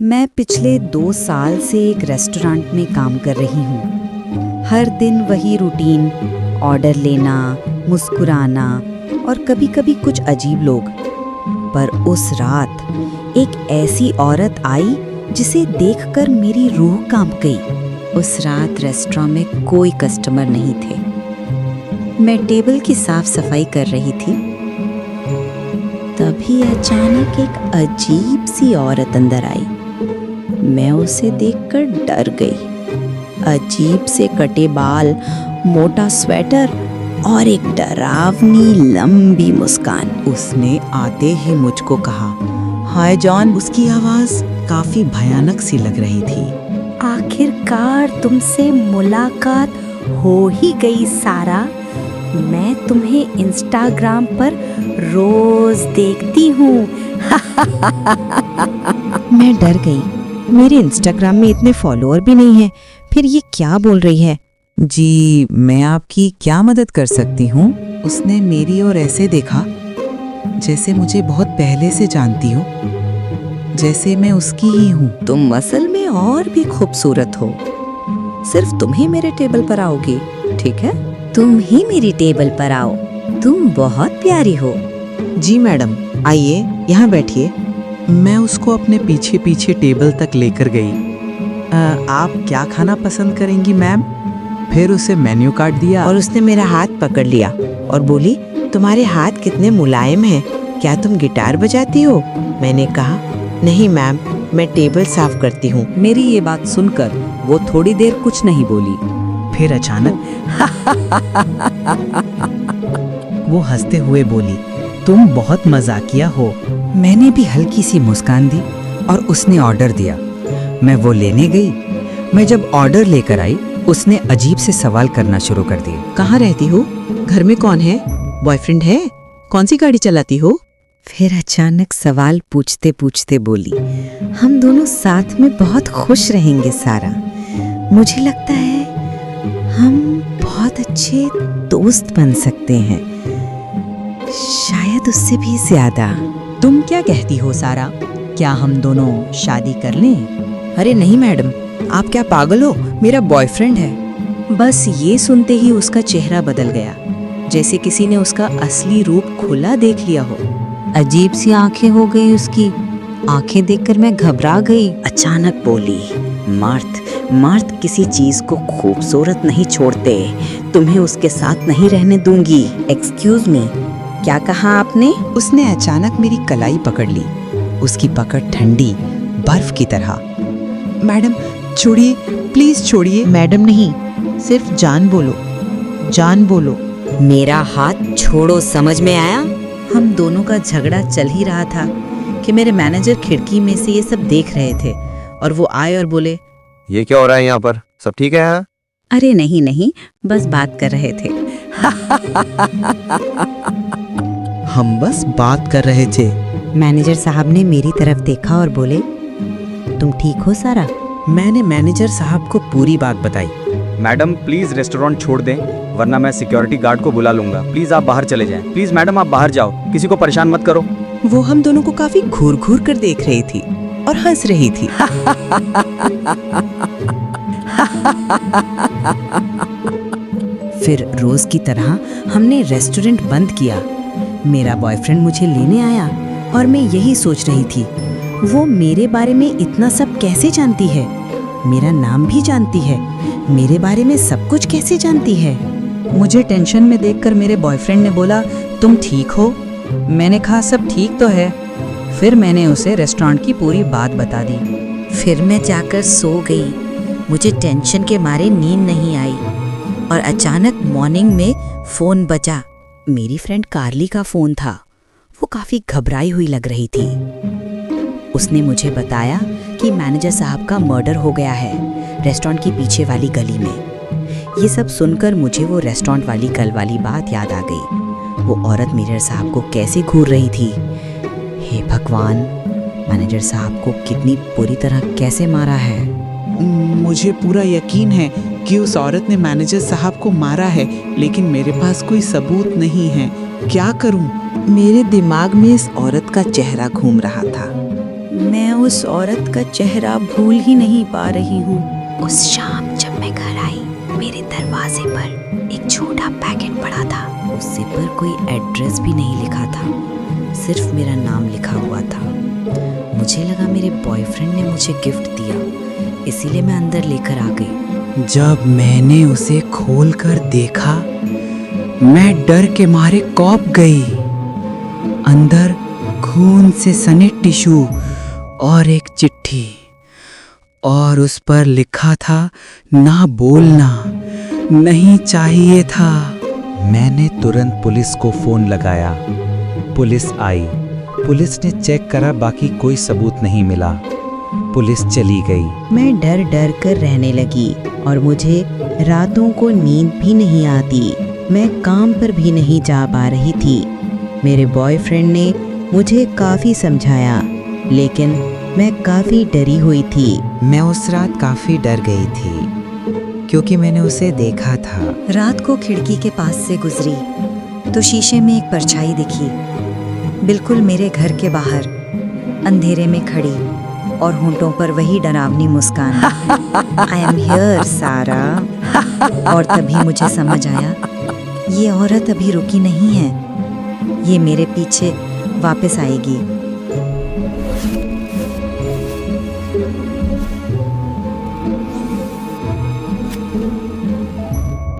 मैं पिछले 2 साल से एक रेस्टोरेंट में काम कर रही हूँ। हर दिन वही रूटीन, ऑर्डर लेना, मुस्कुराना और कभी-कभी कुछ अजीब लोग। पर उस रात एक ऐसी औरत आई जिसे देखकर मेरी रूह कांप गई। उस रात रेस्टोरेंट में कोई कस्टमर नहीं थे। मैं टेबल की साफ सफाई कर रही थी। तभी अचानक एक अजीब सी औरत अंदर आई। मैं उसे देखकर डर गई। अजीब से कटे बाल, मोटा स्वेटर और एक डरावनी लंबी मुस्कान। उसने आते ही मुझको कहा, हाय जॉन। उसकी आवाज काफी भयानक सी लग रही थी। आखिरकार तुमसे मुलाकात हो ही गई सारा। मैं तुम्हें इंस्टाग्राम पर रोज देखती हूँ। मैं डर गई। मेरे इंस्टाग्राम में इतने फॉलोअर भी नहीं हैं। फिर ये क्या बोल रही है? जी, मैं आपकी क्या मदद कर सकती हूँ? उसने मेरी ओर ऐसे देखा जैसे मुझे बहुत पहले से जानती हो, जैसे मैं उसकी ही हूँ। तुम असल में और भी खूबसूरत हो। सिर्फ तुम ही मेरे टेबल पर आओगी, ठीक है? तुम ही मेरी टेबल पर आओ। तुम बहुत प्यारी हो। जी मैडम, आइए यहाँ बैठिए। मैं उसको अपने पीछे पीछे टेबल तक लेकर गई। आप क्या खाना पसंद करेंगी मैम? फिर उसे मेन्यू कार्ड दिया और उसने मेरा हाथ पकड़ लिया और बोली, तुम्हारे हाथ कितने मुलायम हैं। क्या तुम गिटार बजाती हो? मैंने कहा, नहीं मैम, मैं टेबल साफ करती हूँ। मेरी ये बात सुनकर वो थोड़ी देर कुछ नहीं बोली। फिर अचानक वो हंसते हुए बोली, तुम बहुत मजाकिया हो। मैंने भी हल्की सी मुस्कान दी और उसने ऑर्डर दिया। मैं वो लेने गई। मैं जब ऑर्डर लेकर आई, उसने अजीब से सवाल करना शुरू कर दिए। कहाँ रहती हो? घर में कौन है? बॉयफ्रेंड है? कौन सी गाड़ी चलाती हो? फिर अचानक सवाल पूछते पूछते बोली, हम दोनों साथ में बहुत खुश रहेंगे सारा। मुझे लगता है हम बहुत अच्छे दोस्त बन सकते हैं, शायद उससे भी ज्यादा। तुम क्या कहती हो सारा? क्या हम दोनों शादी कर लें? अरे नहीं मैडम, आप क्या पागल हो? मेरा बॉयफ्रेंड है। बस ये सुनते ही उसका चेहरा बदल गया, जैसे किसी ने उसका असली रूप खुला देख लिया हो। अजीब सी आंखें हो गई उसकी। आंखें देखकर मैं घबरा गई। अचानक बोली, मर्द किसी चीज को खूबसूरत नहीं छोड़ते। तुम्हें उसके साथ नहीं रहने दूंगी। एक्सक्यूज मी, क्या कहा आपने? उसने अचानक मेरी कलाई पकड़ ली। उसकी पकड़ ठंडी बर्फ की तरह। मैडम छोड़िए, प्लीज छोड़िए। मैडम नहीं, सिर्फ जान बोलो, जान बोलो। मेरा हाथ छोड़ो, समझ में आया? हम दोनों का झगड़ा चल ही रहा था कि मेरे मैनेजर खिड़की में से ये सब देख रहे थे और वो आए और बोले, ये क्या हो रहा है यहाँ पर? सब ठीक है यहाँ? अरे नहीं, बस बात कर रहे थे। हम बस बात कर रहे थे। मैनेजर साहब ने मेरी तरफ देखा और बोले, तुम ठीक हो सारा? मैंने मैनेजर साहब को पूरी बात बताई। मैडम प्लीज रेस्टोरेंट छोड़ दें, वरना मैं सिक्योरिटी गार्ड को बुला लूंगा। प्लीज आप बाहर चले जाएं। प्लीज मैडम आप बाहर जाओ, किसी को परेशान मत करो। वो हम दोनों को काफी घूर घूर कर देख रही थी और हंस रही थी। फिर रोज की तरह हमने रेस्टोरेंट बंद किया। मेरा बॉयफ्रेंड मुझे लेने आया और मैं यही सोच रही थी, वो मेरे बारे में इतना सब कैसे जानती है? मेरा नाम भी जानती है, मेरे बारे में सब कुछ कैसे जानती है? मुझे टेंशन में देखकर मेरे बॉयफ्रेंड ने बोला, तुम ठीक हो? मैंने कहा सब ठीक तो है। फिर मैंने उसे रेस्टोरेंट की पूरी बात बता दी। फिर मैं जाकर सो गई। मुझे टेंशन के मारे नींद नहीं आई और अचानक मॉर्निंग में फ़ोन बजा। मेरी फ्रेंड कार्ली का फ़ोन था। वो काफ़ी घबराई हुई लग रही थी। उसने मुझे बताया कि मैनेजर साहब का मर्डर हो गया है रेस्टोरेंट की पीछे वाली गली में। ये सब सुनकर मुझे वो रेस्टोरेंट वाली कल वाली बात याद आ गई। वो औरत मैनेजर साहब को कैसे घूर रही थी। हे भगवान, मैनेजर साहब को कितनी बुरी तरह कैसे मारा है। मुझे पूरा यकीन है कि उस औरत ने मैनेजर साहब को मारा है, लेकिन मेरे पास कोई सबूत नहीं है। क्या करूं? मेरे दिमाग में इस औरत का चेहरा घूम रहा था। मैं उस औरत का चेहरा भूल ही नहीं पा रही हूँ। उस शाम जब मैं घर आई, मेरे दरवाजे पर एक छोटा पैकेट पड़ा था। उससे पर कोई एड्रेस भी नहीं लिखा था, सिर्फ मेरा नाम लिखा हुआ था। मुझे लगा मेरे बॉयफ्रेंड ने मुझे गिफ्ट दिया, इसीलिए मैं अंदर लेकर आ गई। जब मैंने उसे खोलकर देखा, मैं डर के मारे कौंप गई। अंदर खून से सने टिश्यू और एक चिट्ठी, और उस पर लिखा था, ना बोलना, नहीं चाहिए था। मैंने तुरंत पुलिस को फोन लगाया। पुलिस आई। पुलिस ने चेक करा, बाकी कोई सबूत नहीं मिला। पुलिस चली गई। मैं डर डर कर रहने लगी और मुझे रातों को नींद भी नहीं आती। मैं काम पर भी नहीं जा पा रही थी। मेरे बॉयफ्रेंड ने मुझे काफ़ी समझाया, लेकिन मैं काफ़ी डरी हुई थी। मैं उस रात काफी डर गई थी, क्योंकि मैंने उसे देखा था। रात को खिड़की के पास से गुजरी तो शीशे में एक परछाई दिखी, बिल्कुल मेरे घर के बाहर, अंधेरे में खड़ी, और होंठों पर वही डरावनी मुस्कान। आई एम हियर सारा। और तभी मुझे समझ आया, ये औरत अभी रुकी नहीं है, ये मेरे पीछे वापस आएगी।